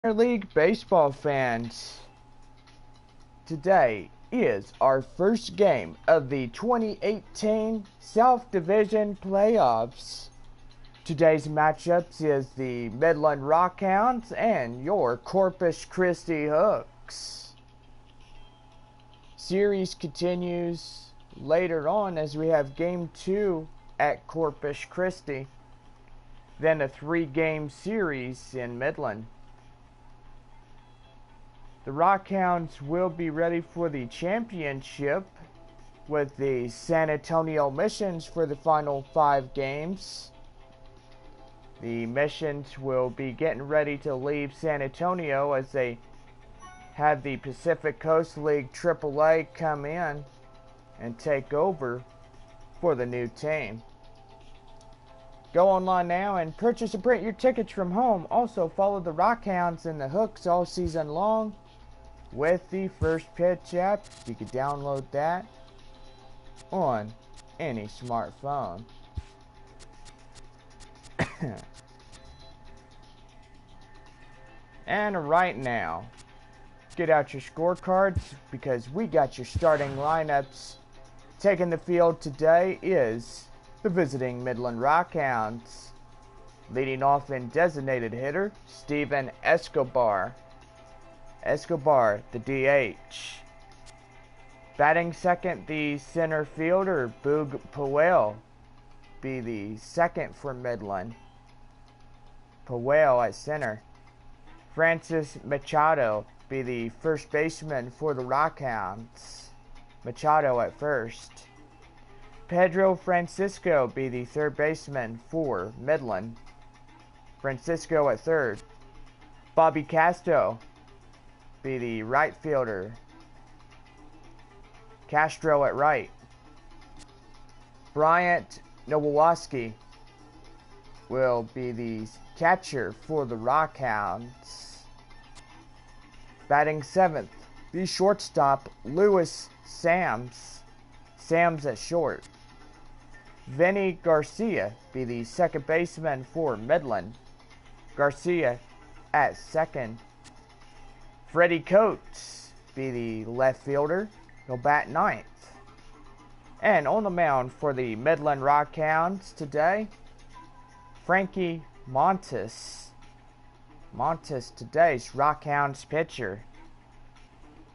League baseball fans, today is our first game of the 2018 South Division playoffs. Today's matchups is the Midland Rockhounds and your Corpus Christi Hooks. Series continues later on as we have game 2 at Corpus Christi, then a 3-game series in Midland. The Rockhounds will be ready for the championship with the San Antonio Missions for the final 5 games. The Missions will be getting ready to leave San Antonio as they have the Pacific Coast League AAA come in and take over for the new team. Go online now and purchase and print your tickets from home. Also follow the Rockhounds and the Hooks all season long with the First Pitch app. You can download that on any smartphone. And right now, get out your scorecards because we got your starting lineups. Taking the field today is the visiting Midland Rockhounds. Leading off in designated hitter, Steven Escobar. Escobar, the DH. Batting second, the center fielder, Boog Powell, be the second for Midland. Powell at center. Francis Machado be the first baseman for the Rockhounds. Machado at first. Pedro Francisco be the third baseman for Midland. Francisco at third. Bobby Castro be the right fielder. Castro at right. Bryant Nowoski will be the catcher for the Rockhounds. Batting seventh, the shortstop, Lewis Sams. Sams at short. Vinny Garcia be the second baseman for Midland. Garcia at second. Freddie Coates be the left fielder. He'll bat ninth. And on the mound for the Midland Rockhounds today, Frankie Montes. Montes, today's Rockhounds pitcher.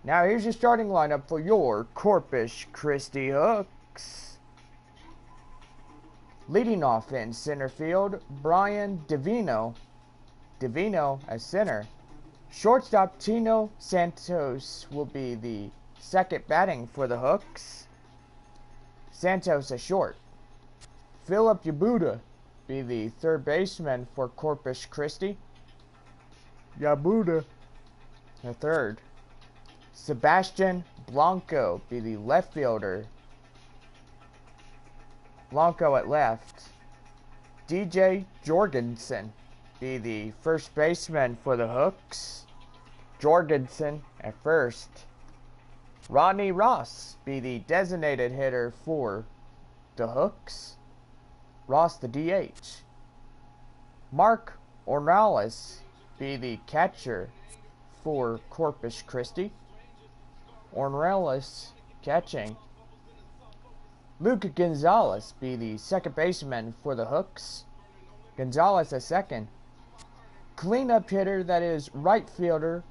Now here's your starting lineup for your Corpus Christi Hooks. Leading off in center field, Brian Divino. Divino at center. Shortstop Tino Santos will be the second batting for the Hooks. Santos at short. Philip Yabuda be the third baseman for Corpus Christi. Yabuda at third. Sebastian Blanco be the left fielder. Blanco at left. DJ Jorgensen be the first baseman for the Hooks. Jorgensen at first. Rodney Ross be the designated hitter for the Hooks. Ross the DH. Mark Ornelas be the catcher for Corpus Christi. Ornelas catching. Luke Gonzalez be the second baseman for the Hooks. Gonzalez at second. Cleanup hitter, that is right fielder,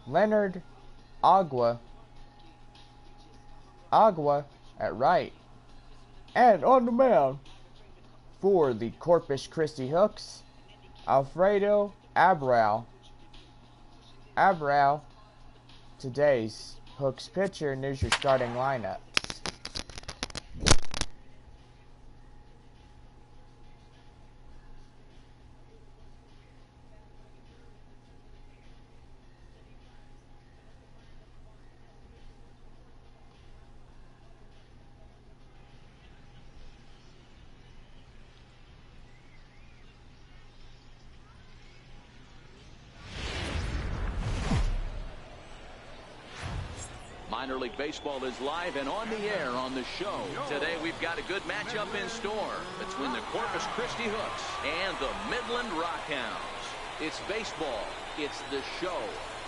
Leonard Agua. Agua at right. And on the mound for the Corpus Christi Hooks, Alfredo Abreu. Abreu, today's Hooks pitcher, and there's your starting lineups. Minor League Baseball is live and on the air on the show. Today we've got a good matchup in store between the Corpus Christi Hooks and the Midland Rockhounds. It's baseball It's the show,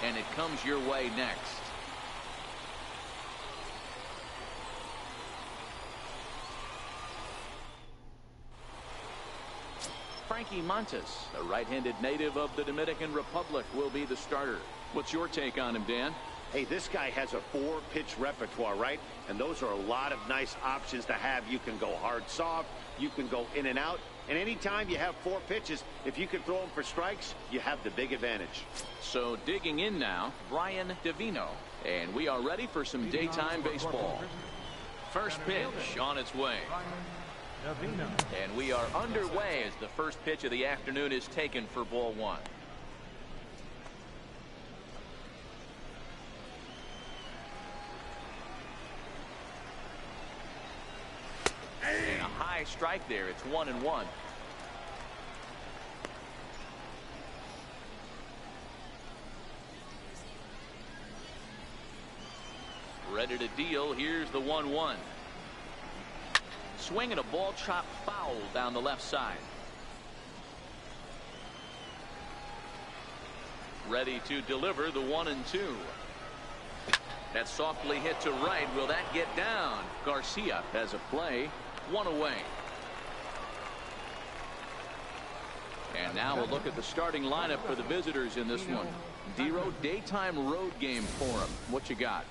and it comes your way next. Frankie Montes, a right-handed native of the Dominican Republic, will be the starter. What's your take on him, Dan? Hey, this guy has a 4-pitch repertoire, right? And those are a lot of nice options to have. You can go hard, soft. You can go in and out. And anytime you have 4 pitches, if you can throw them for strikes, you have the big advantage. So digging in now, Brian Davino. And we are ready for some daytime baseball. First pitch on its way. And we are underway as the first pitch of the afternoon is taken for ball 1. And a high strike there. It's 1-1. Ready to deal. Here's the 1-1. Swing and a ball chopped foul down the left side. Ready to deliver the 1-2. That's softly hit to right. Will that get down? Garcia has a play. 1 away. And now we'll look at the starting lineup for the visitors in this one. Dero, daytime road game for him. What you got?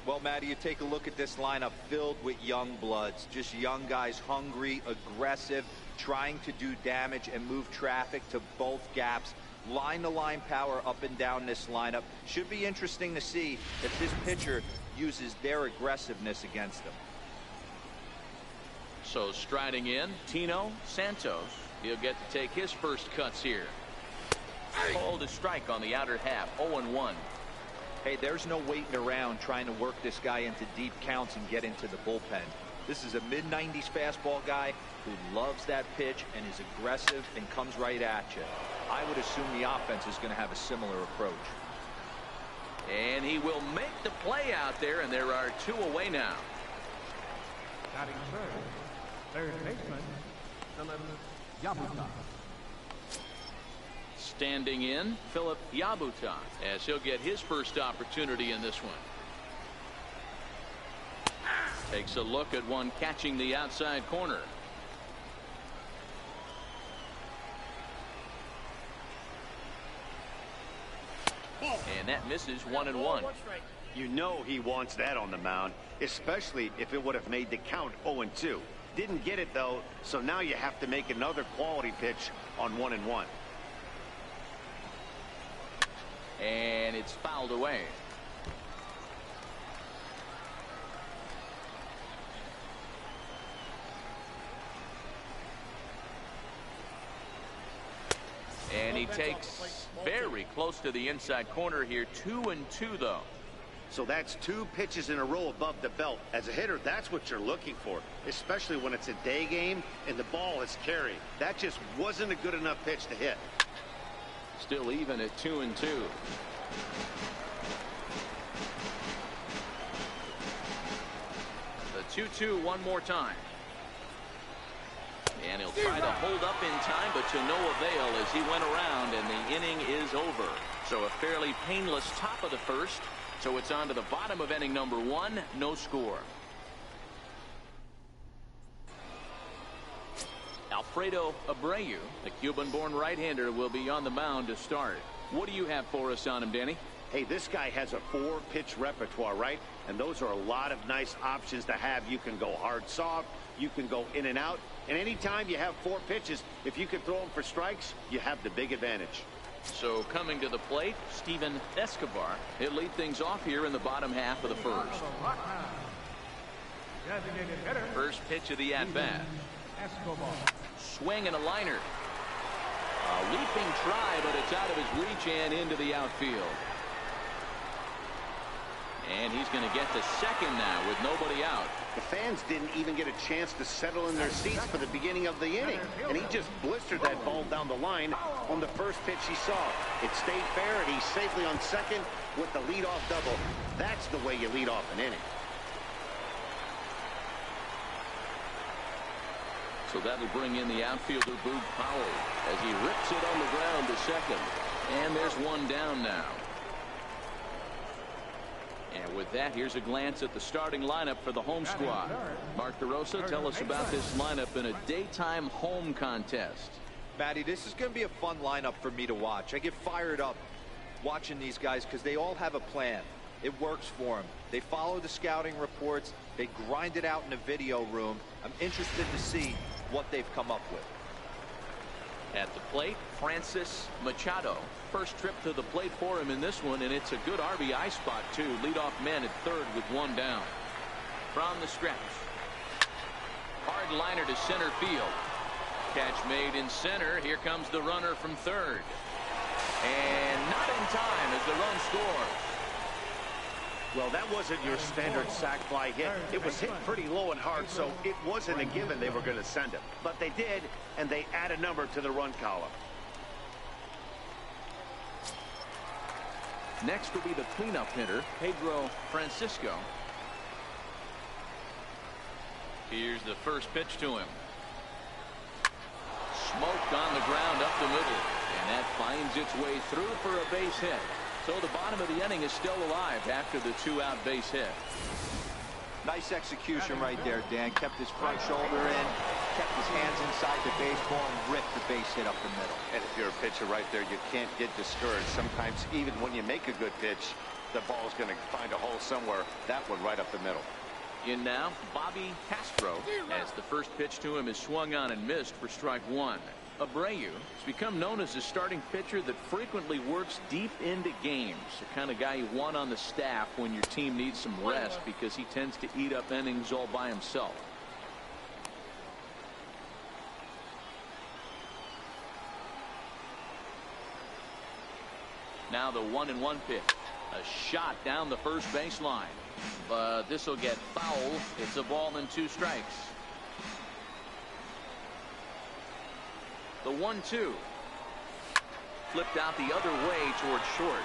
Well, Matty, you take a look at this lineup filled with young bloods, just young guys, hungry, aggressive, trying to do damage and move traffic to both gaps. Line-to-line power up and down this lineup. Should be interesting to see if this pitcher uses their aggressiveness against them. So striding in, Tino Santos. He'll get to take his first cuts here. Called a strike on the outer half. 0-1. Hey, there's no waiting around trying to work this guy into deep counts and get into the bullpen. This is a mid-90s fastball guy who loves that pitch and is aggressive and comes right at you. I would assume the offense is going to have a similar approach. And he will make the play out there, and there are 2 away now. Batting third baseman, Yabuta. Standing in, Philip Yabuta, as he'll get his first opportunity in this one. Takes a look at one catching the outside corner. And that misses. 1-1. You know he wants that on the mound, especially if it would have made the count 0-2. Didn't get it, though, so now you have to make another quality pitch on 1-1. And it's fouled away. And he takes very close to the inside corner here. 2-2 though. So that's 2 pitches in a row above the belt. As a hitter, that's what you're looking for, especially when it's a day game and the ball is carried. That just wasn't a good enough pitch to hit. Still even at 2-2. The 2-2 one more time. And he'll try to hold up in time, but to no avail as he went around, and the inning is over. So a fairly painless top of the first. So it's on to the bottom of inning number 1. No score. Alfredo Abreu, the Cuban-born right-hander, will be on the mound to start. What do you have for us on him, Danny? Hey, this guy has a 4-pitch repertoire, right? And those are a lot of nice options to have. You can go hard, soft. You can go in and out. And anytime you have 4 pitches, if you can throw them for strikes, you have the big advantage. So coming to the plate, Steven Escobar. He'll lead things off here in the bottom half of the first. First pitch of the at-bat. Swing and a liner. A leaping try, but it's out of his reach and into the outfield. And he's going to get to second now with nobody out. The fans didn't even get a chance to settle in their seats for the beginning of the inning. And he just blistered that ball down the line on the first pitch he saw. It stayed fair, and he's safely on second with the leadoff double. That's the way you lead off an inning. So that'll bring in the outfielder, Boog Powell, as he rips it on the ground to second. And there's one down now. And with that, here's a glance at the starting lineup for the home squad. Mark DeRosa, tell us about this lineup in a daytime home contest. Matty, this is going to be a fun lineup for me to watch. I get fired up watching these guys because they all have a plan. It works for them. They follow the scouting reports. They grind it out in the video room. I'm interested to see what they've come up with. At the plate, Francis Machado. First trip to the plate for him in this one, and it's a good RBI spot, too. Leadoff man at third with one down. From the stretch. Hard liner to center field. Catch made in center. Here comes the runner from third. And not in time as the run scores. Well, that wasn't your standard sac fly hit. It was hit pretty low and hard, so it wasn't a given they were going to send him. But they did, and they add a number to the run column. Next will be the cleanup hitter, Pedro Francisco. Here's the first pitch to him. Smoked on the ground up the middle, and that finds its way through for a base hit. So the bottom of the inning is still alive after the two-out base hit. Nice execution right there, Dan. Kept his front shoulder in, kept his hands inside the baseball, and ripped the base hit up the middle. And if you're a pitcher right there, you can't get discouraged. Sometimes, even when you make a good pitch, the ball's going to find a hole somewhere. That one right up the middle. In now, Bobby Castro, as the first pitch to him is swung on and missed for strike one. Abreu has become known as a starting pitcher that frequently works deep into games. The kind of guy you want on the staff when your team needs some rest because he tends to eat up innings all by himself. Now the 1-1 pitch. A shot down the first baseline. But this will get foul. It's a ball and 2 strikes. The 1-2. Flipped out the other way towards short.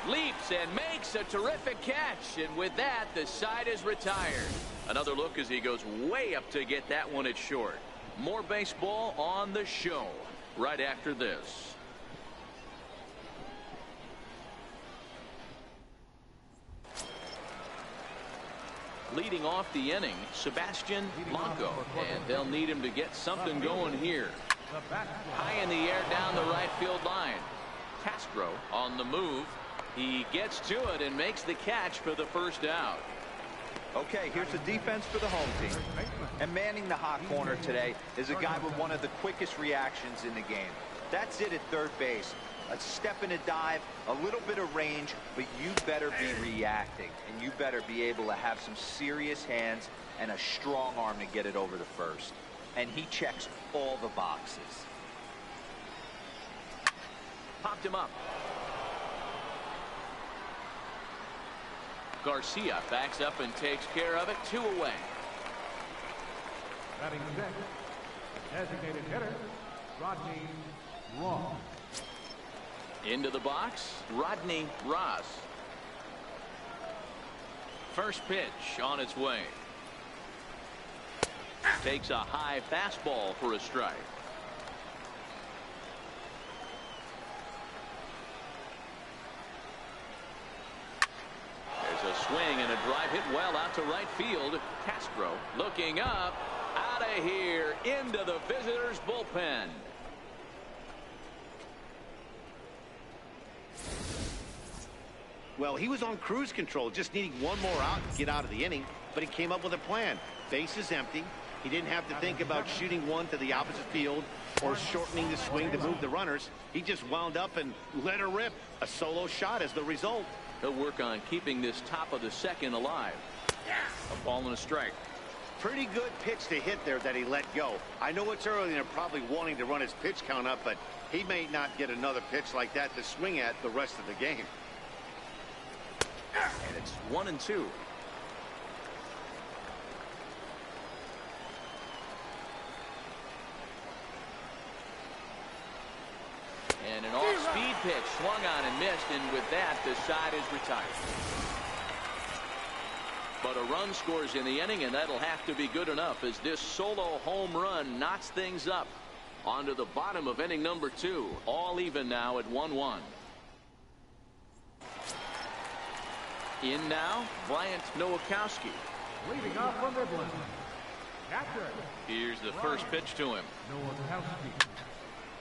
Leaps and makes a terrific catch. And with that, the side is retired. Another look as he goes way up to get that one at short. More baseball on the show right after this. Leading off the inning, Sebastian Blanco, and they'll need him to get something going here. High in the air down the right field line. Castro on the move. He gets to it and makes the catch for the first out. Okay, here's the defense for the home team. And manning the hot corner today is a guy with one of the quickest reactions in the game. That's it at third base. A step and a dive, a little bit of range, but you better be reacting. And you better be able to have some serious hands and a strong arm to get it over to first. And he checks all the boxes. Popped him up. Garcia backs up and takes care of it. 2 away. Batting sixth, designated hitter, Rodney Ross. Into the box, Rodney Ross. First pitch on its way. Takes a high fastball for a strike. There's a swing and a drive hit well out to right field. Castro looking up, out of here, into the visitors' bullpen. Well, he was on cruise control, just needing one more out to get out of the inning, but he came up with a plan. Base is empty. He didn't have to think about shooting one to the opposite field or shortening the swing to move the runners. He just wound up and let her rip. A solo shot as the result. He'll work on keeping this top of the second alive. A ball and a strike. Pretty good pitch to hit there that he let go. I know it's early and they're probably wanting to run his pitch count up, but he may not get another pitch like that to swing at the rest of the game. And it's 1-2. And an off-speed pitch swung on and missed, and with that, the side is retired. But a run scores in the inning, and that'll have to be good enough as this solo home run knocks things up onto the bottom of inning number 2. All even now at 1-1. In now, Bryant Nowakowski. Leading off from Midland. Catcher. Here's the first pitch to him. Nowakowski.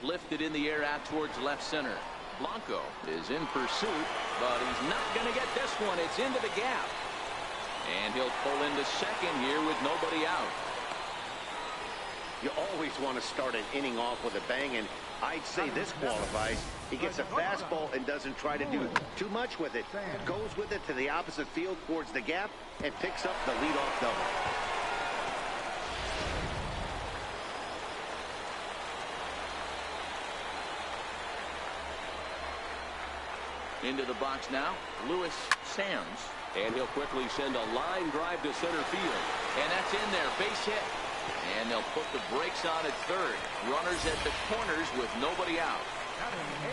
Lifted in the air out towards left center. Blanco is in pursuit, but he's not going to get this one. It's into the gap. And he'll pull into second here with nobody out. You always want to start an inning off with a bang, and I'd say this qualifies. He gets a fastball and doesn't try to do too much with it. Goes with it to the opposite field towards the gap and picks up the leadoff double. Into the box now, Lewis Sams. And he'll quickly send a line drive to center field. And that's in there, base hit. And they'll put the brakes on at third. Runners at the corners with nobody out.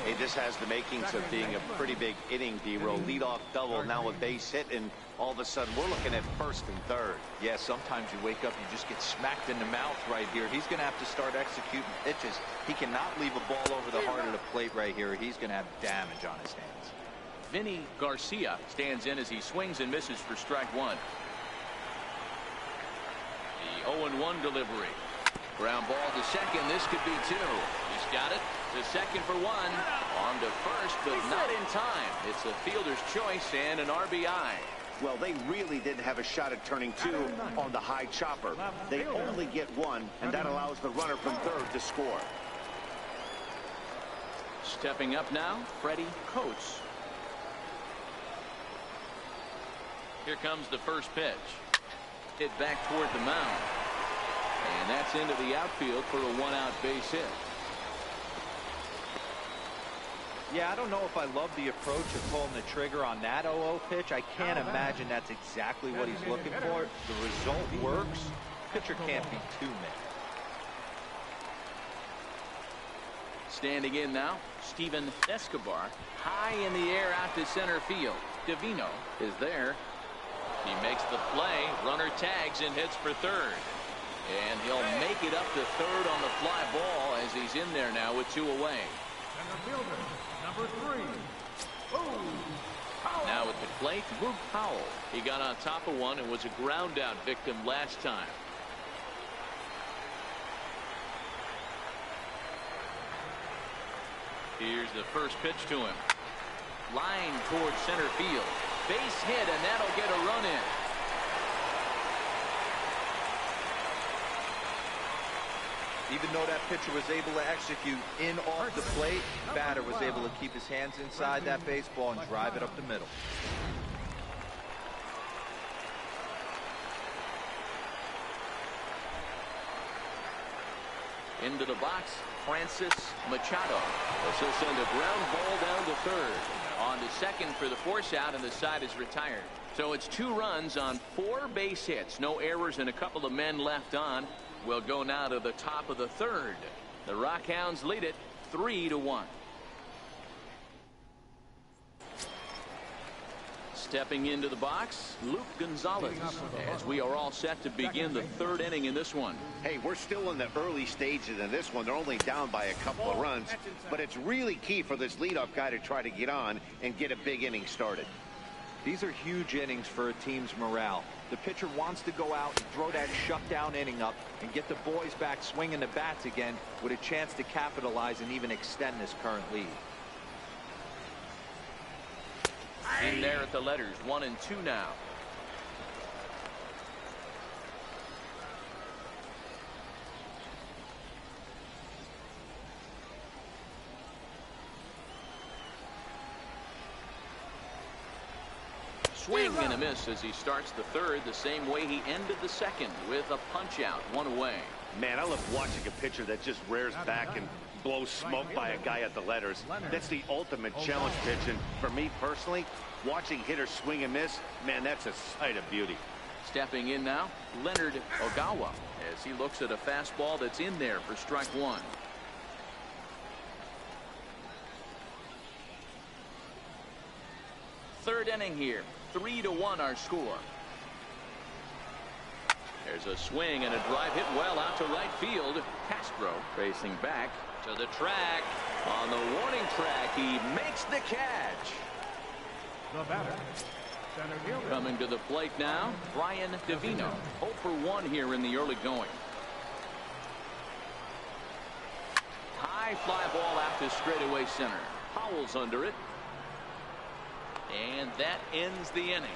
Hey, this has the makings of being a pretty big inning, D-Row. Leadoff double, now a base hit, and all of a sudden we're looking at first and third. Yeah, sometimes you wake up, you just get smacked in the mouth right here. He's going to have to start executing pitches. He cannot leave a ball over the heart of the plate right here. He's going to have damage on his hands. Vinny Garcia stands in as he swings and misses for strike one. The 0-1 delivery. Ground ball to second. This could be two. He's got it to second for one. On to first, but not in time. It's a fielder's choice and an RBI. Well, they really didn't have a shot at turning two on the high chopper. They only get one, and that allows the runner from third to score. Stepping up now, Freddie Coates. Here comes the first pitch. Hit back toward the mound. And that's into the outfield for a one-out base hit. Yeah, I don't know if I love the approach of pulling the trigger on that 0-0 pitch. I can't imagine that's exactly what he's looking for. The result works. Pitcher can't be too mad. Standing in now, Steven Escobar. High in the air out to center field. Divino is there. He makes the play. Runner tags and hits for third. And he'll make it up to third on the fly ball as he's in there now with two away. Center fielder, number 3. Now at the plate, Luke Powell. He got on top of one and was a ground out victim last time. Here's the first pitch to him. Line towards center field. Base hit, and that'll get a run in. Even though that pitcher was able to execute in off the plate, batter was able to keep his hands inside that baseball and drive it up the middle. Into the box, Francis Machado. This will send a ground ball down to third. On to second for the force out, and the side is retired. So it's 2 runs on 4 base hits. No errors and a couple of men left on. We'll go now to the top of the third. The Rockhounds lead it 3-1. Stepping into the box, Luke Gonzalez, as we are all set to begin the third inning in this one. Hey, we're still in the early stages in this one. They're only down by a couple of runs, but it's really key for this leadoff guy to try to get on and get a big inning started. These are huge innings for a team's morale. The pitcher wants to go out and throw that shutdown inning up and get the boys back swinging the bats again with a chance to capitalize and even extend this current lead. In there at the letters, 1 and 2 now. Swing and a miss as he starts the third the same way he ended the second with a punch out, 1 away. Man, I love watching a pitcher that just rears back and blows smoke by a guy at the letters. That's the ultimate challenge pitch, and for me personally, watching hitters swing and miss, man, that's a sight of beauty. Stepping in now, Leonard Ogawa, as he looks at a fastball that's in there for strike 1. Third inning here, 3-1 our score. There's a swing and a drive hit well out to right field. Castro racing back to the track. On the warning track, he makes the catch. The batter, Center fielder. Coming to the plate now, Brian Davino. 0 for 1 here in the early going. High fly ball out to straightaway center. Powell's under it. And that ends the inning.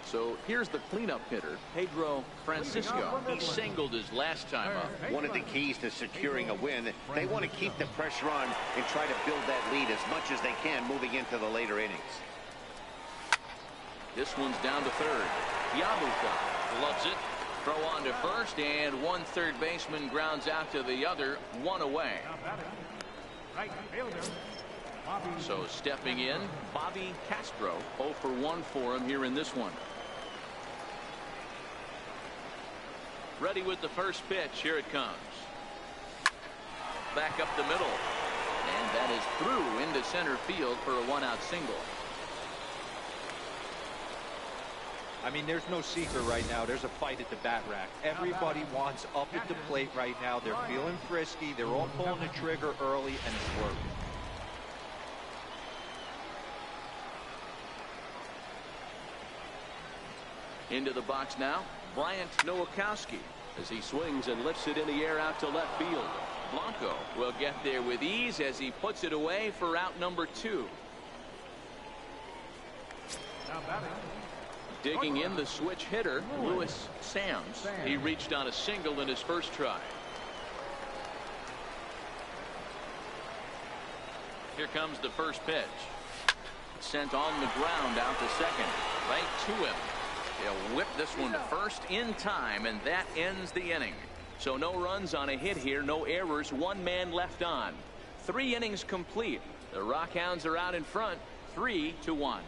So here's the cleanup hitter, Pedro Francisco. He singled his last time up. One of the keys to securing a win, they want to keep the pressure on and try to build that lead as much as they can moving into the later innings. This one's down to third. Yabuka loves it. Throw on to first, and one third baseman grounds out to the other, one away. Right fielder. Bobby. So stepping in, Bobby Castro. 0 for 1 for him here in this one. Ready with the first pitch. Here it comes. Back up the middle. And that is through into center field for a 1-out single. I mean, there's no secret right now. There's a fight at the bat rack. Everybody wants up at the plate right now. They're feeling frisky. They're all pulling the trigger early, and it's working. Into the box now, Bryant Nowakowski as he swings and lifts it in the air out to left field. Blanco will get there with ease as he puts it away for out number 2. Now batting. Digging in the switch hitter, Lewis Sams. He reached on a single in his first try. Here comes the first pitch. Sent on the ground out to second. Right to him. They'll whip this one to first in time, and that ends the inning. So no runs on a hit here, no errors, 1 man left on. 3 innings complete. The Rockhounds are out in front, 3-1.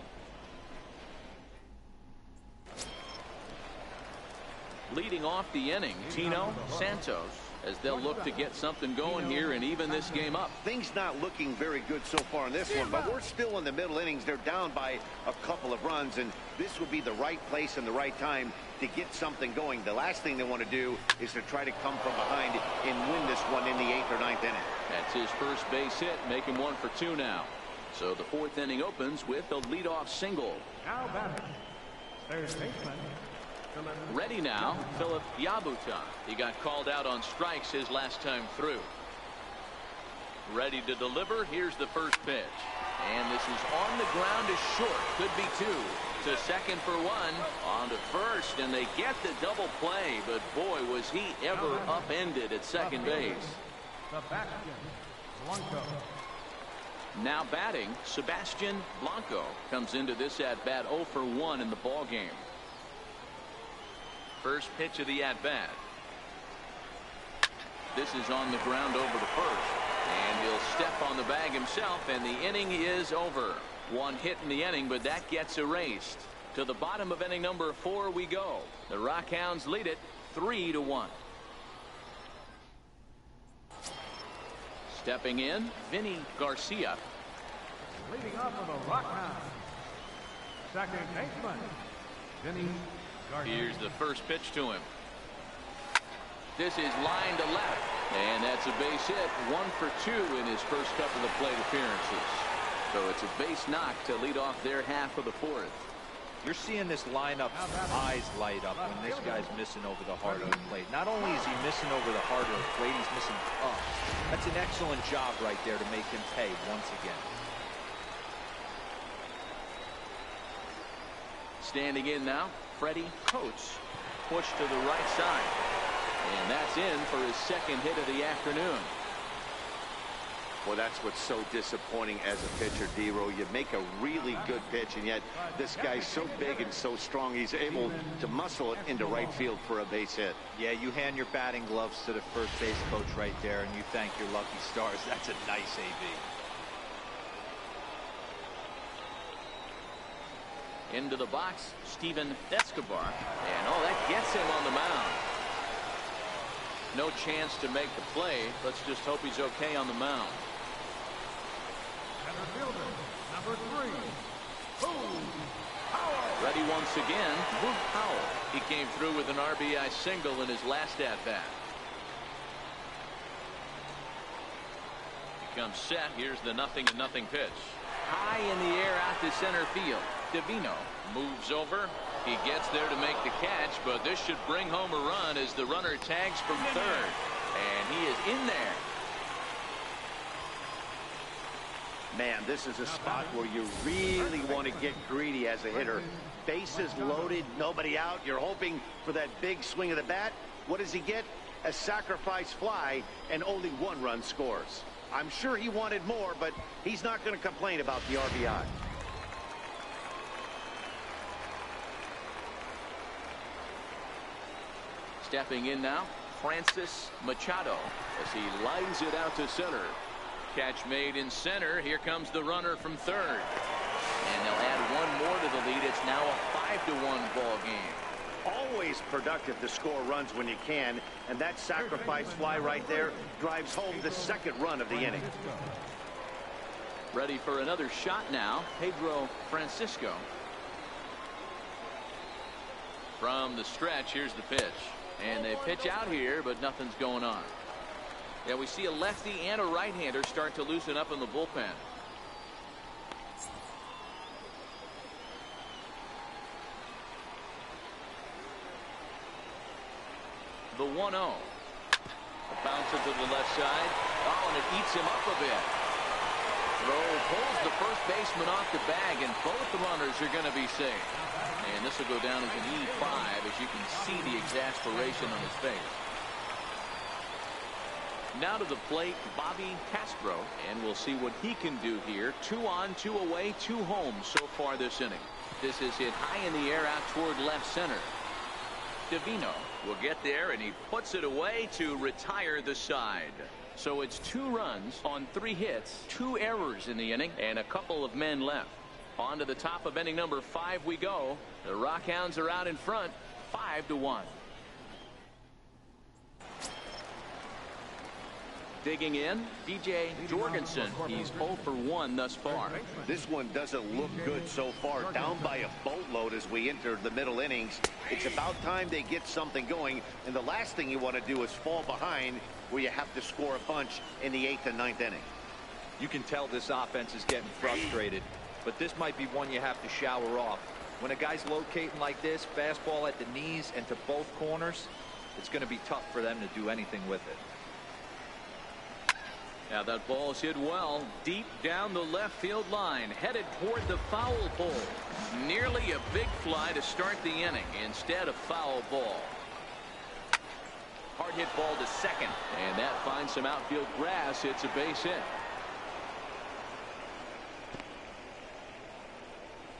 Leading off the inning, Tino Santos, as they'll look to get something going here and even this game up. Things not looking very good so far in this one, but we're still in the middle innings. They're down by a couple of runs, and this would be the right place and the right time to get something going. The last thing they want to do is to try to come from behind and win this one in the 8th or 9th inning. That's his first base hit, making 1 for 2 now. So the 4th inning opens with a leadoff single. Now batting. Third baseman. Ready now, Philip Yabuta. He got called out on strikes his last time through. Ready to deliver. Here's the first pitch. And this is on the ground is short. Could be 2. To second for 1. On to first, and they get the double play. But boy, was he ever upended at second base. Sebastian Blanco. Now batting, Sebastian Blanco comes into this at-bat 0 for 1 in the ball game. First pitch of the at-bat. This is on the ground over to first. And he'll step on the bag himself, and the inning is over. 1 hit in the inning, but that gets erased. To the bottom of inning number 4 we go. The Rockhounds lead it 3-1. Stepping in, Vinny Garcia. Leading off for the Rockhounds. Second baseman. Vinny Garcia. Here's the first pitch to him. This is line to left, and that's a base hit. 1 for 2 in his first couple of plate appearances. So it's a base knock to lead off their half of the 4th. You're seeing this lineup's eyes light up when this guy's missing over the heart of the plate. Not only is he missing over the heart of the plate, he's missing up. That's an excellent job right there to make him pay once again. Standing in now, Freddie Coates. Pushed to the right side. And that's in for his second hit of the afternoon. Well, that's what's so disappointing as a pitcher, D-Row. You make a really good pitch, and yet this guy's so big and so strong, he's able to muscle it into right field for a base hit. Yeah, you hand your batting gloves to the first base coach right there, and you thank your lucky stars. That's a nice AB. Into the box, Steven Escobar. And that gets him on the mound. No chance to make the play. Let's just hope he's okay on the mound. Center fielder, number 3, Boone Powell. Ready once again, Luke Powell. He came through with an RBI single in his last at-bat. He comes set. Here's the 0-0 pitch. High in the air out to center field. Divino moves over. He gets there to make the catch, but this should bring home a run as the runner tags from third. And he is in there. Man, this is a spot where you really want to get greedy as a hitter. Bases loaded, nobody out. You're hoping for that big swing of the bat. What does he get? A sacrifice fly, and only one run scores. I'm sure he wanted more, but he's not going to complain about the RBI. Stepping in now, Francis Machado as he lines it out to center. Catch made in center. Here comes the runner from third. And they'll add one more to the lead. It's now a 5-1 ball game. Always productive to score runs when you can, and that sacrifice fly right there drives home the second run of the inning. Ready for another shot now, Pedro Francisco. From the stretch, here's the pitch. And they pitch out here, but nothing's going on. Yeah, we see a lefty and a right-hander start to loosen up in the bullpen. The 1-0. A bouncer to the left side. Oh, and it eats him up a bit. Throw pulls the first baseman off the bag, and both runners are going to be safe. And this will go down as an E5, as you can see the exasperation on his face. Now to the plate, Bobby Castro, and we'll see what he can do here. 2 on, 2 away, 2 home so far this inning. This is hit high in the air out toward left center. Divino will get there, and he puts it away to retire the side. So it's 2 runs on 3 hits, 2 errors in the inning, and a couple of men left. On to the top of inning number 5 we go. The Rockhounds are out in front, 5-1. Digging in, DJ Jorgensen. He's 0 for 1 thus far. This one doesn't look good so far. Down by a boatload as we enter the middle innings. It's about time they get something going, and the last thing you want to do is fall behind where you have to score a bunch in the 8th and 9th inning. You can tell this offense is getting frustrated, but this might be one you have to shower off. When a guy's locating like this, fastball at the knees and to both corners, it's going to be tough for them to do anything with it. Now that ball's hit well, deep down the left field line, headed toward the foul pole. Nearly a big fly to start the inning, instead of foul ball. Hard hit ball to second, and that finds some outfield grass. It's a base hit.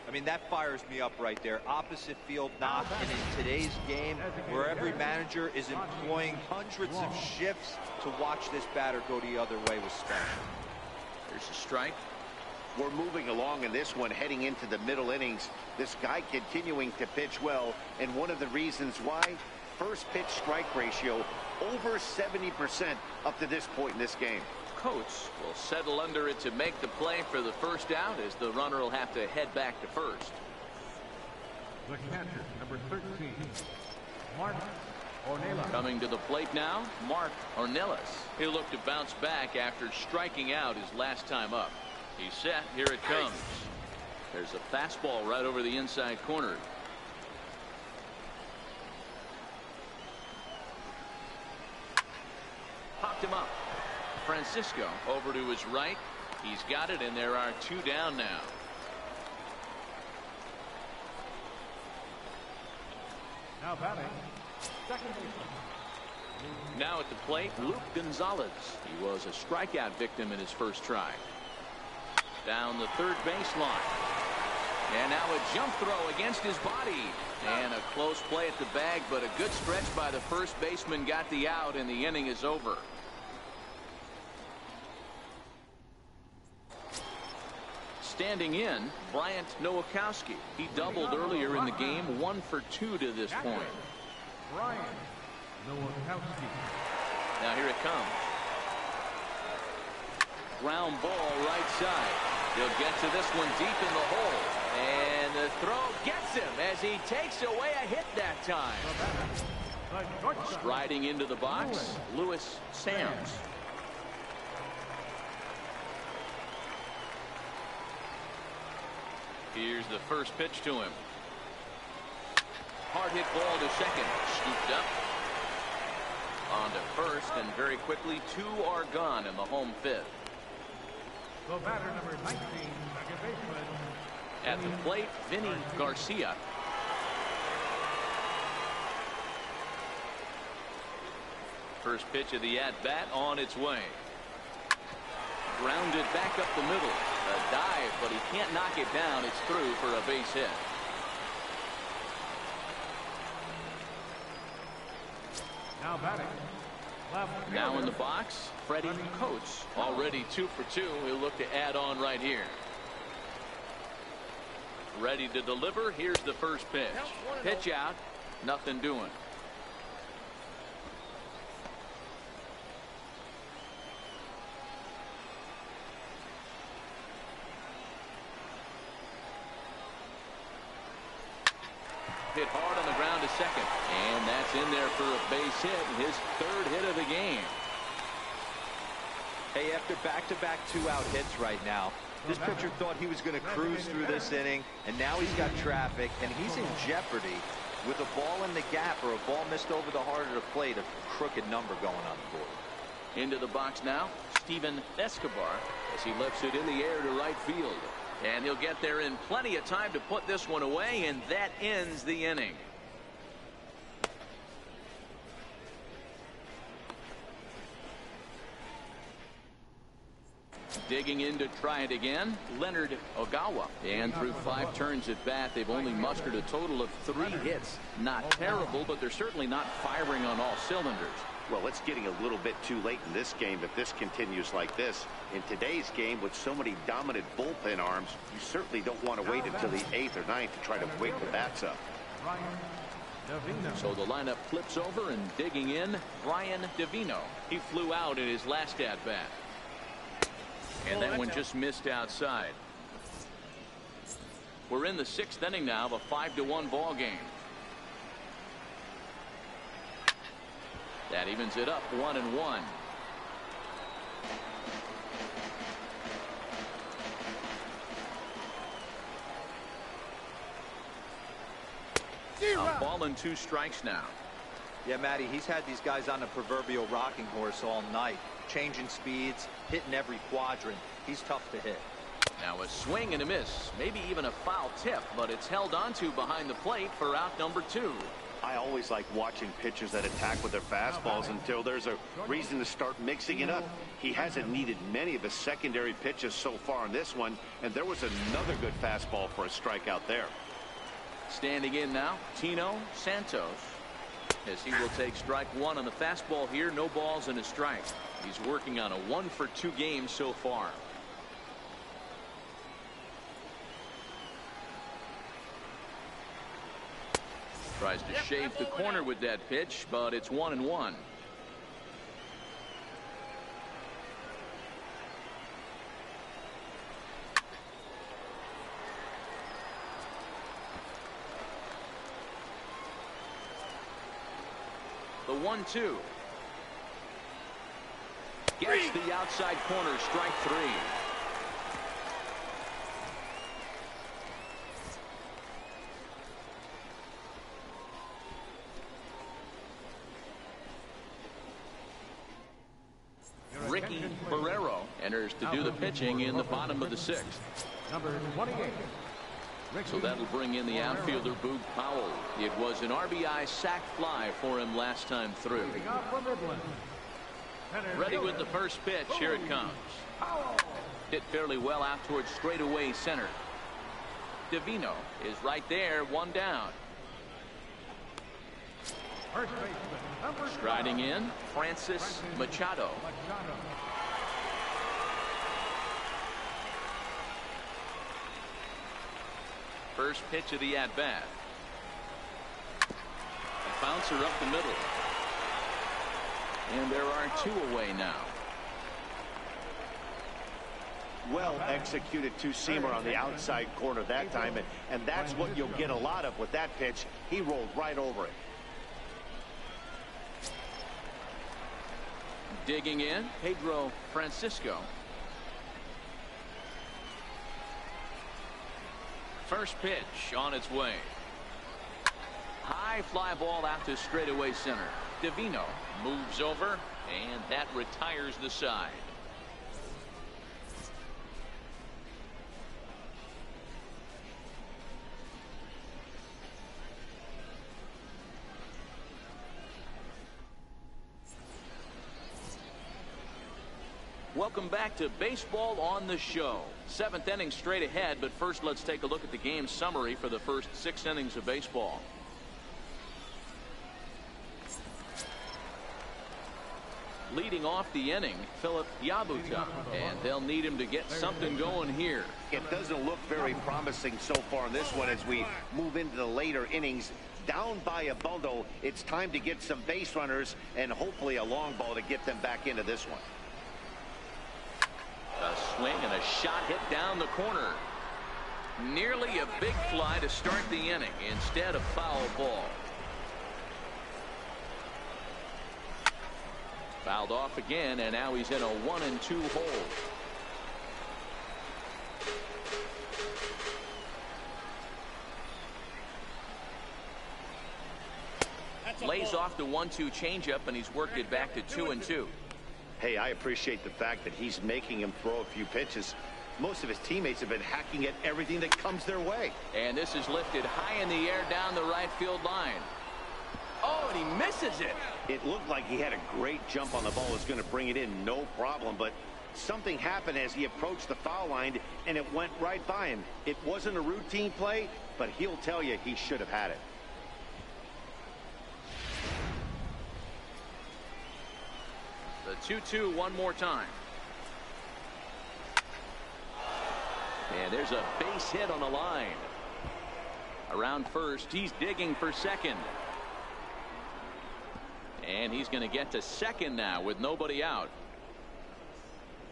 I mean, that fires me up right there. Opposite field knock, and in today's game, where every manager is employing hundreds of shifts to watch this batter go the other way was special. There's a strike. We're moving along in this one, heading into the middle innings. This guy continuing to pitch well, and one of the reasons why, first pitch strike ratio over 70% up to this point in this game. Coates will settle under it to make the play for the first out, as the runner will have to head back to first. The catcher, number 13, Mark Ornelas. Coming to the plate now, Mark Ornelas. He'll look to bounce back after striking out his last time up. He's set. Here it comes. There's a fastball right over the inside corner. Popped him up. Francisco over to his right. He's got it, and there are 2 down now. Now batting, second baseman. Now at the plate, Luke Gonzalez. He was a strikeout victim in his first try. Down the third baseline. And now a jump throw against his body. And a close play at the bag, but a good stretch by the first baseman got the out, and the inning is over. Standing in, Bryant Nowakowski. He doubled earlier in the game, 1 for 2 to this point. Bryant Nowakowski. Now here it comes. Ground ball right side. He'll get to this one deep in the hole. And the throw gets him as he takes away a hit that time. Striding into the box, Lewis Sams. Here's the first pitch to him. Hard hit ball to second. Scooped up. On to first, and very quickly, 2 are gone in the home fifth. The batter, number 19, second baseman. At the plate, Vinny Garcia. First pitch of the at-bat on its way. Grounded back up the middle. A dive, but he can't knock it down. It's through for a base hit. Now batting. Left Now in fielder. the box, Freddie Coates. Already 2 for 2. He'll look to add on right here. Ready to deliver. Here's the first pitch. Pitch out. Nothing doing. Hit hard on the ground to second. And that's in there for a base hit. His 3rd hit of the game. Hey, after back-to-back 2-out hits right now, this pitcher thought he was going to cruise through this inning, and now he's got traffic, and he's in jeopardy with a ball in the gap or a ball missed over the heart of the plate, a crooked number going on the board. Into the box now, Steven Escobar, as he lifts it in the air to right field. And he'll get there in plenty of time to put this one away, and that ends the inning. Digging in to try it again, Leonard Ogawa. And through 5 turns at bat, they've only mustered a total of 3 hits. Not terrible, but they're certainly not firing on all cylinders. Well, it's getting a little bit too late in this game if this continues like this. In today's game, with so many dominant bullpen arms, you certainly don't want to wait until the 8th or 9th to try to wake the bats up. So the lineup flips over, and digging in, Brian Davino. He flew out in his last at-bat. And that one just missed outside. We're in the 6th inning now of a 5-1 ball game. That evens it up 1-1. A ball and 2 strikes now. Yeah, Matty, he's had these guys on a proverbial rocking horse all night, changing speeds, hitting every quadrant. He's tough to hit. Now a swing and a miss, maybe even a foul tip, but it's held onto behind the plate for out number 2. I always like watching pitchers that attack with their fastballs until there's a reason to start mixing it up. He hasn't needed many of his secondary pitches so far in this one, and there was another good fastball for a strikeout there. Standing in now, Tino Santos, as he will take strike 1 on the fastball here. No balls and a strike. He's working on a 1-for-2 game so far. Tries to shave the corner with that pitch, but it's 1-1. The 1-2. Gets the outside corner, strike 3. Ricky Barrero enters to do the pitching in the bottom of the 6th. Number 28. So that'll bring in the outfielder Boog Powell. It was an RBI sac fly for him last time through. From Midland. Ready with the first pitch. Here it comes. Hit fairly well out towards straightaway center. Davino is right there, 1 down. First baseman, number Striding in, Francis Machado. First pitch of the at-bat. A bouncer up the middle. And there are 2 away now. Well executed two-seamer on the outside corner that time, and that's what you'll get a lot of with that pitch. He rolled right over it. Digging in, Pedro Francisco. First pitch on its way. High fly ball out to straightaway center. Divino moves over, and that retires the side. Welcome back to Baseball on the Show. 7th inning straight ahead, but first let's take a look at the game summary for the first 6 innings of baseball. Leading off the inning, Philip Yabuta, and they'll need him to get something going here. It doesn't look very promising so far in this one as we move into the later innings. Down by a bundle, it's time to get some base runners and hopefully a long ball to get them back into this one. A swing and a shot hit down the corner. Nearly a big fly to start the inning instead of foul ball. Fouled off again, and now he's in a 1-2 hole. Lays off the 1-2 changeup, and he's worked it back to 2-2. Hey, I appreciate the fact that he's making him throw a few pitches. Most of his teammates have been hacking at everything that comes their way. And this is lifted high in the air down the right field line. Oh, and he misses it. It looked like he had a great jump on the ball. Was going to bring it in, no problem. But something happened as he approached the foul line, and it went right by him. It wasn't a routine play, but he'll tell you he should have had it. The 2-2 one more time. And there's a base hit on the line. Around first, he's digging for second. And he's going to get to second now with nobody out.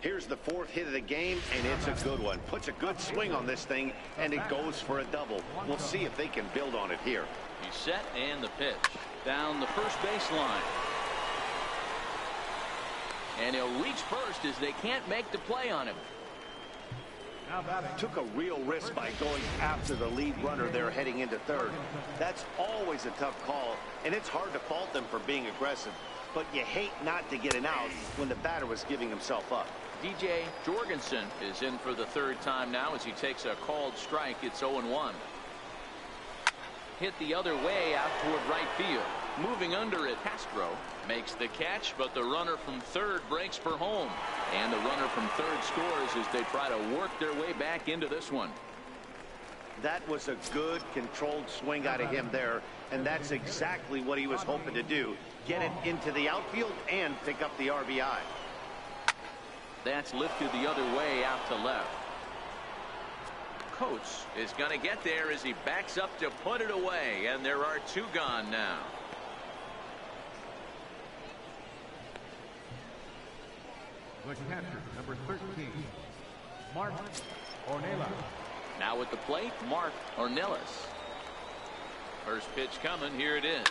Here's the 4th hit of the game, and it's a good one. Puts a good swing on this thing, and it goes for a double. We'll see if they can build on it here. He's set, and the pitch. Down the first baseline. And he'll reach first as they can't make the play on him. Took a real risk by going after the lead runner there heading into third. That's always a tough call, and it's hard to fault them for being aggressive. But you hate not to get an out when the batter was giving himself up. DJ Jorgensen is in for the 3rd time now as he takes a called strike. It's 0-1. Hit the other way out toward right field. Moving under it, Castro makes the catch, but the runner from third breaks for home. And the runner from third scores as they try to work their way back into this one. That was a good controlled swing out of him there, and that's exactly what he was hoping to do. Get it into the outfield and pick up the RBI. That's lifted the other way out to left. Coates is going to get there as he backs up to put it away, and there are 2 gone now. The catcher, number 13, Mark Ornelas. Now at the plate, Mark Ornelas. First pitch coming. Here it is.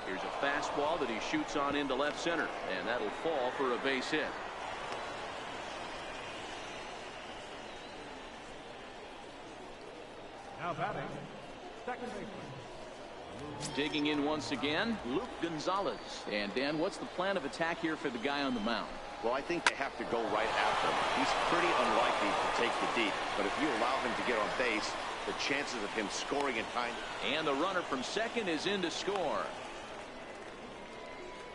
Here's a fastball that he shoots on into left center, and that'll fall for a base hit. Now batting, second baseman. Digging in once again, Luke Gonzalez. And Dan, what's the plan of attack here for the guy on the mound? Well, I think they have to go right after him. He's pretty unlikely to take the deep, but if you allow him to get on base, the chances of him scoring in time. And the runner from second is in to score.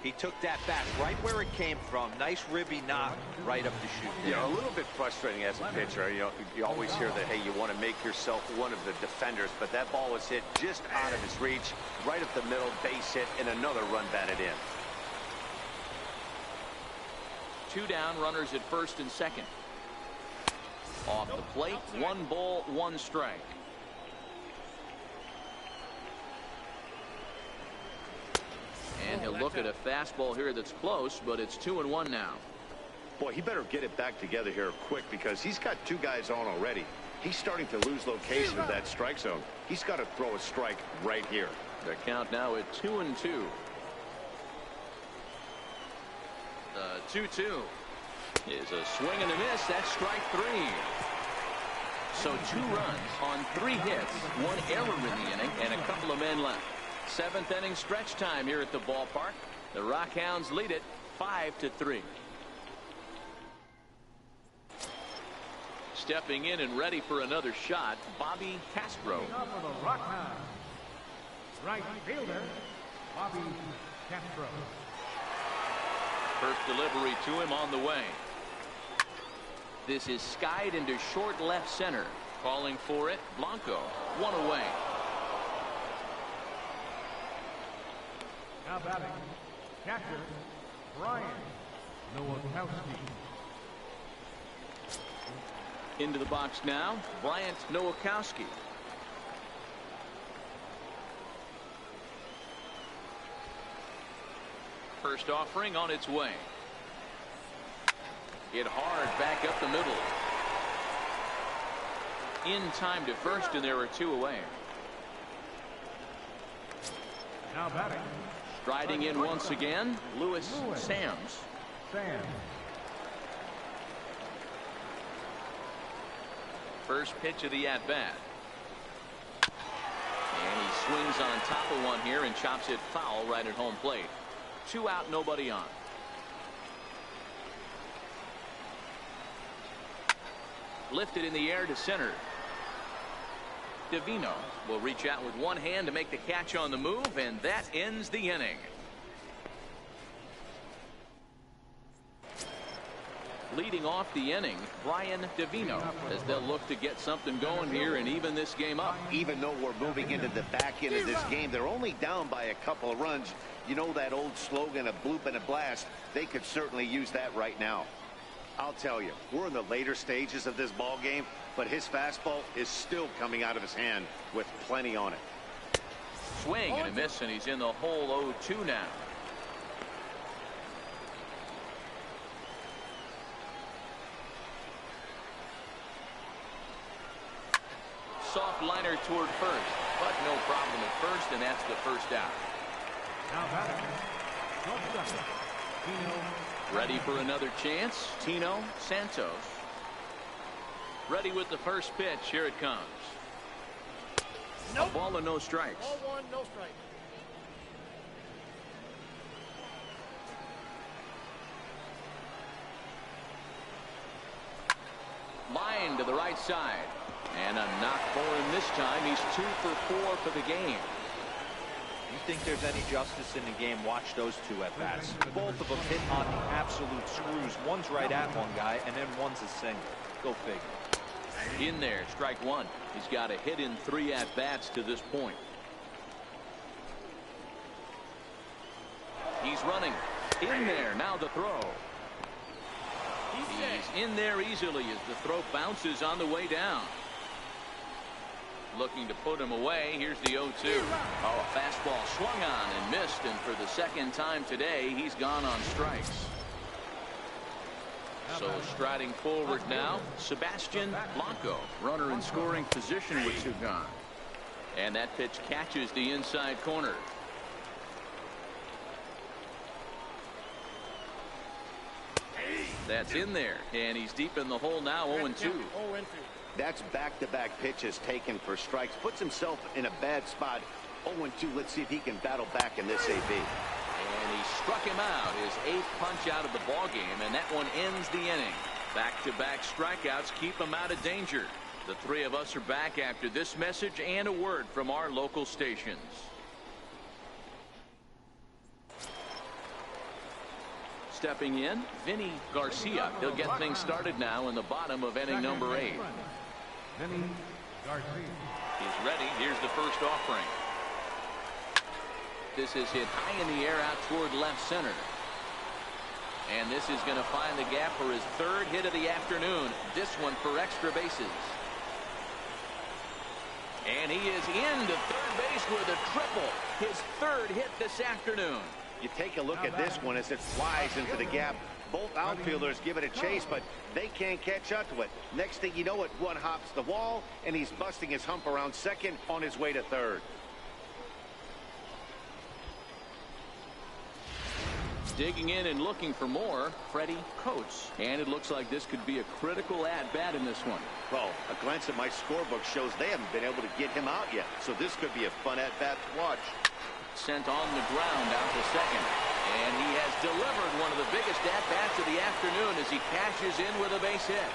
He took that back right where it came from. Nice ribby knock right up the chute. You know, a little bit frustrating as a pitcher. You know, you always hear that, hey, you want to make yourself one of the defenders, but that ball was hit just out of his reach, right up the middle, base hit, and another run batted in. 2 down, runners at first and second. Off the plate, 1 ball, 1 strike. And he'll look at a fastball here that's close, but it's 2-1 now. Boy, he better get it back together here quick because he's got 2 guys on already. He's starting to lose location of that strike zone. He's got to throw a strike right here. The count now at 2-2. The 2-2 is a swing and a miss. That's strike 3. So 2 runs on 3 hits, 1 error in the inning, and a couple of men left. 7th inning stretch time here at the ballpark. The Rockhounds lead it 5-3. Stepping in and ready for another shot, Bobby Castro. Now for the Rockhounds, right fielder, Bobby Castro. First delivery to him on the way. This is skied into short left center. Calling for it, Blanco. 1 away. Now batting, catcher, Brian Nowakowski. Into the box now, Bryant Nowakowski. First offering on its way. Hit hard back up the middle. In time to first, and there are 2 away. Now batting, Striding in once again, Lewis Sams. Sam. First pitch of the at-bat. And he swings on top of one here and chops it foul right at home plate. 2 out, nobody on. Lifted in the air to center. Divino will reach out with one hand to make the catch on the move, and that ends the inning. Leading off the inning, Brian Divino, as they'll look to get something going here and even this game up. Even though we're moving into the back end of this game, they're only down by a couple of runs. You know that old slogan, a bloop and a blast? They could certainly use that right now. I'll tell you, we're in the later stages of this ball game, but his fastball is still coming out of his hand with plenty on it. Swing and a miss, and he's in the hole 0-2 now. Soft liner toward first, but no problem at first, and that's the first out. Now batting, shortstop, Tino. Ready for another chance, Tino Santos. Ready with the first pitch. Here it comes. Nope. A ball and no strikes. Ball 1, no strike. Line to the right side. And a knock for him this time. He's 2 for 4 for the game. You think there's any justice in the game, watch those 2 at-bats. Both of them hit on the absolute screws. One's right at one guy, and then one's a single. Go figure. In there, strike 1. He's got a hit in 3 at-bats to this point. He's running. In there, now the throw. He's in there easily as the throw bounces on the way down. Looking to put him away. Here's the 0-2. Oh, a fastball swung on and missed, and for the second time today, he's gone on strikes. So striding forward now, Sebastian Blanco, runner in scoring position with 2 gone. And that pitch catches the inside corner. That's in there, and he's deep in the hole now, 0-2. That's back-to-back pitches taken for strikes. Puts himself in a bad spot. 0-2. Let's see if he can battle back in this AB. And he struck him out, his 8th punch out of the ballgame, and that one ends the inning. Back-to-back strikeouts keep him out of danger. The 3 of us are back after this message and a word from our local stations. Stepping in, Vinny Garcia. He'll get things started now in the bottom of inning number 8. Vinny Garcia. He's ready. Here's the first offering. This is hit high in the air out toward left center. And this is going to find the gap for his 3rd hit of the afternoon. This one for extra bases. And he is into third base with a triple. His 3rd hit this afternoon. You take a look at this one as it flies into the gap Both outfielders give it a chase, but they can't catch up to it. Next thing you know it, one hops the wall, and he's busting his hump around second on his way to third. Digging in and looking for more, Freddie Coates. And it looks like this could be a critical at-bat in this one. Well, a glance at my scorebook shows they haven't been able to get him out yet, so this could be a fun at-bat to watch. Sent on the ground out to second. And he has delivered one of the biggest at-bats of the afternoon as he cashes in with a base hit.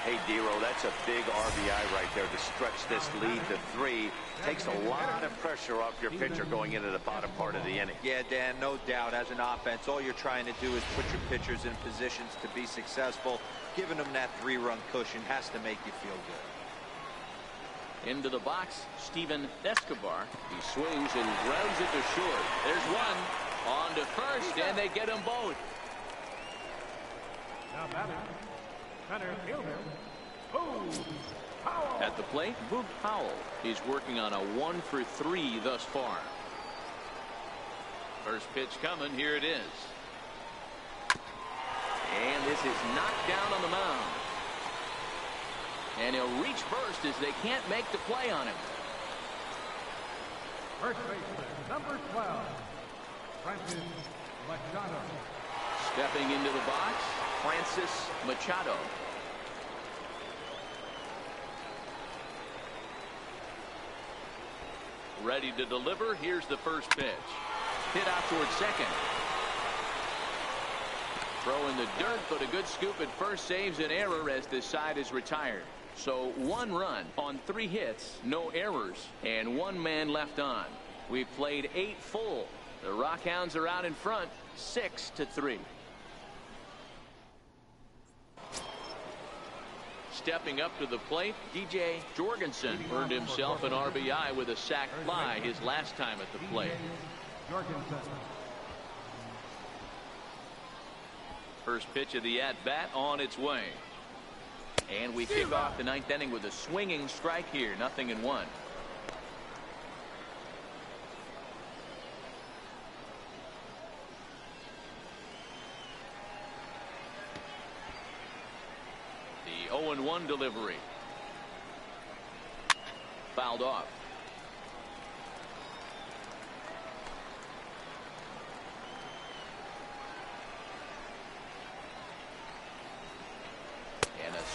Hey, Dero, that's a big RBI right there to stretch this lead to 3. Takes a lot of pressure off your pitcher going into the bottom part of the inning. Yeah, Dan, no doubt. As an offense, all you're trying to do is put your pitchers in positions to be successful. Giving them that 3-run cushion has to make you feel good. Into the box, Steven Escobar. He swings and grounds it to short. There's one. On to first, and they get them both. Now batting, center fielder, Boog Powell. At the plate, Boog Powell. He's working on a 1 for 3 thus far. First pitch coming. Here it is. And this is knocked down on the mound. And he'll reach first as they can't make the play on him. First baseman, number 12, Francis Machado. Stepping into the box, Francis Machado. Ready to deliver. Here's the first pitch. Hit out towards second. Throw in the dirt, but a good scoop at first saves an error as this side is retired. So 1 run on 3 hits, no errors, and 1 man left on. We've played 8 full. The Rockhounds are out in front, 6-3. Stepping up to the plate, DJ Jorgensen earned himself an RBI with a sac fly his last time at the plate. First pitch of the at-bat on its way. And we kick off the 9th inning with a swinging strike here, 0-1. The 0-1 delivery. Fouled off.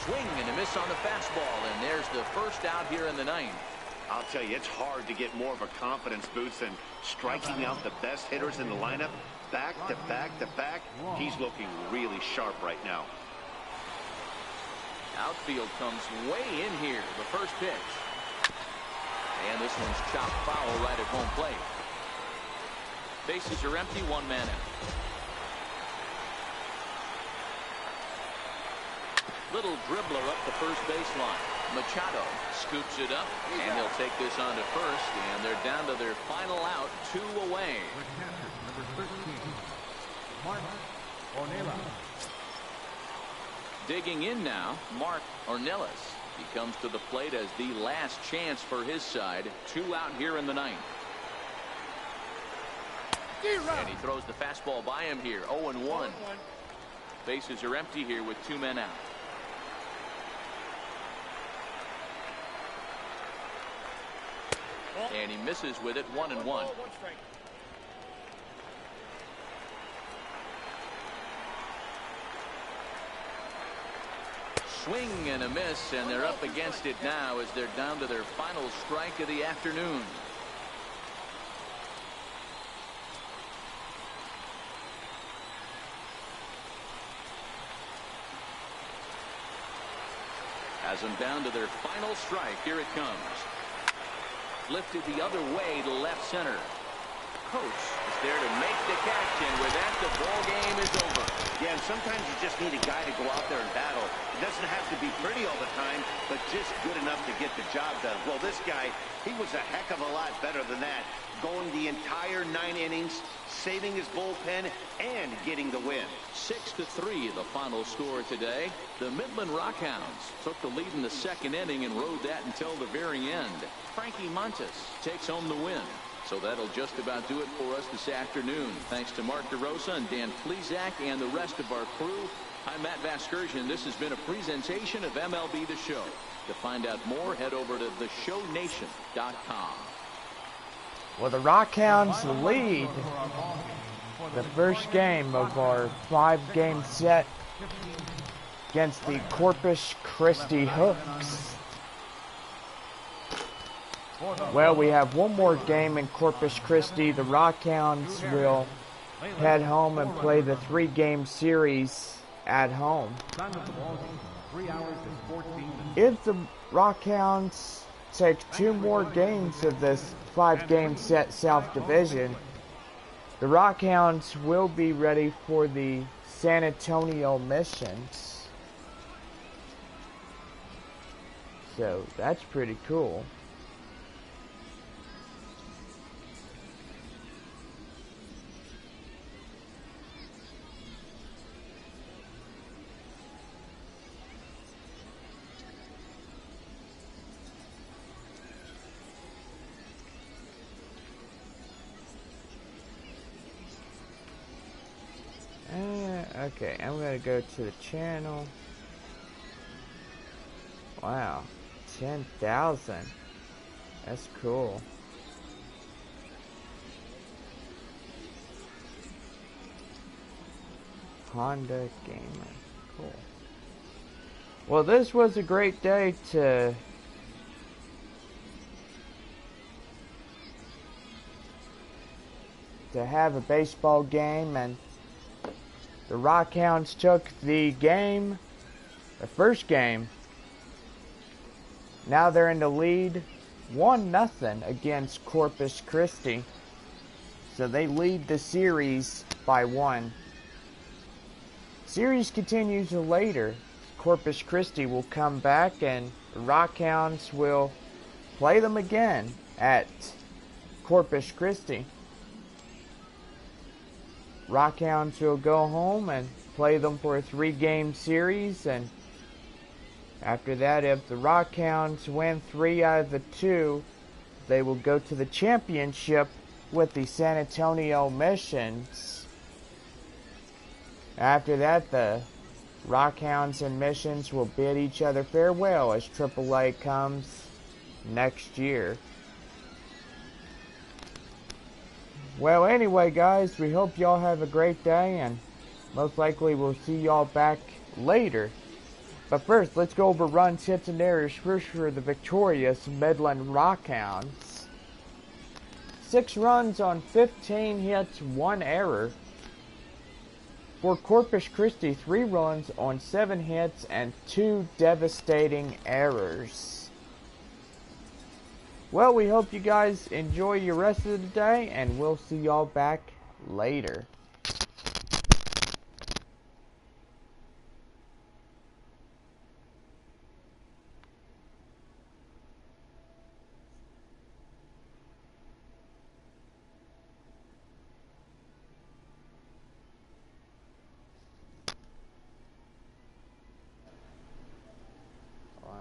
Swing and a miss on the fastball, and there's the first out here in the 9th. I'll tell you, it's hard to get more of a confidence boost than striking out the best hitters in the lineup. Back to back to back. He's looking really sharp right now. Outfield comes way in here. The first pitch. And this one's chopped foul right at home plate. Bases are empty, 1 man out. Little dribbler up the first baseline. Machado scoops it up, and he'll take this on to first, and they're down to their final out, 2 away. Number 13, Mark Ornelas. Digging in now, Mark Ornelas. He comes to the plate as the last chance for his side. 2 out here in the 9th. And he throws the fastball by him here, 0-1. Bases are empty here with 2 men out. And he misses with it, 1-1. Swing and a miss, and they're up against it now as they're down to their final strike of the afternoon. Has them down to their final strike. Here it comes. Lifted the other way to left center. Coates is there to make the catch, and with that, the ball game is over. Yeah, and sometimes you just need a guy to go out there and battle. It doesn't have to be pretty all the time, but just good enough to get the job done. Well, this guy, he was a heck of a lot better than that. Going the entire 9 innings, saving his bullpen, and getting the win. 6-3, the final score today. The Midland Rockhounds took the lead in the 2nd inning and rode that until the very end. Frankie Montes takes home the win. So that'll just about do it for us this afternoon. Thanks to Mark DeRosa and Dan Plezak and the rest of our crew. I'm Matt Vasgersian. This has been a presentation of MLB The Show. To find out more, head over to theshownation.com. Well, the Rockhounds lead the first game of our 5-game set against the Corpus Christi Hooks. Well, we have one more game in Corpus Christi. The Rockhounds will head home and play the 3-game series at home. If the Rockhounds take 2 more games of this 5-game set South Division, the Rockhounds will be ready for the San Antonio missions. So that's pretty cool. Okay, I'm gonna go to the channel. Wow, 10,000. That's cool. Honda Gamer. Cool. Well, this was a great day to have a baseball game, and the Rockhounds took the game, the first game. Now they're in the lead, 1-0 against Corpus Christi. So they lead the series by 1. Series continues later. Corpus Christi will come back and the Rockhounds will play them again at Corpus Christi. Rockhounds will go home and play them for a 3-game series, and after that, if the Rockhounds win 3 out of the 2, they will go to the championship with the San Antonio Missions. After that, the Rockhounds and Missions will bid each other farewell as AAA comes next year. Well, anyway, guys, we hope y'all have a great day, and most likely we'll see y'all back later. But first, let's go over runs, hits, and errors first for the victorious Midland Rockhounds. 6 runs on 15 hits, 1 error. For Corpus Christi, 3 runs on 7 hits and 2 devastating errors. Well, we hope you guys enjoy your rest of the day, and we'll see y'all back later.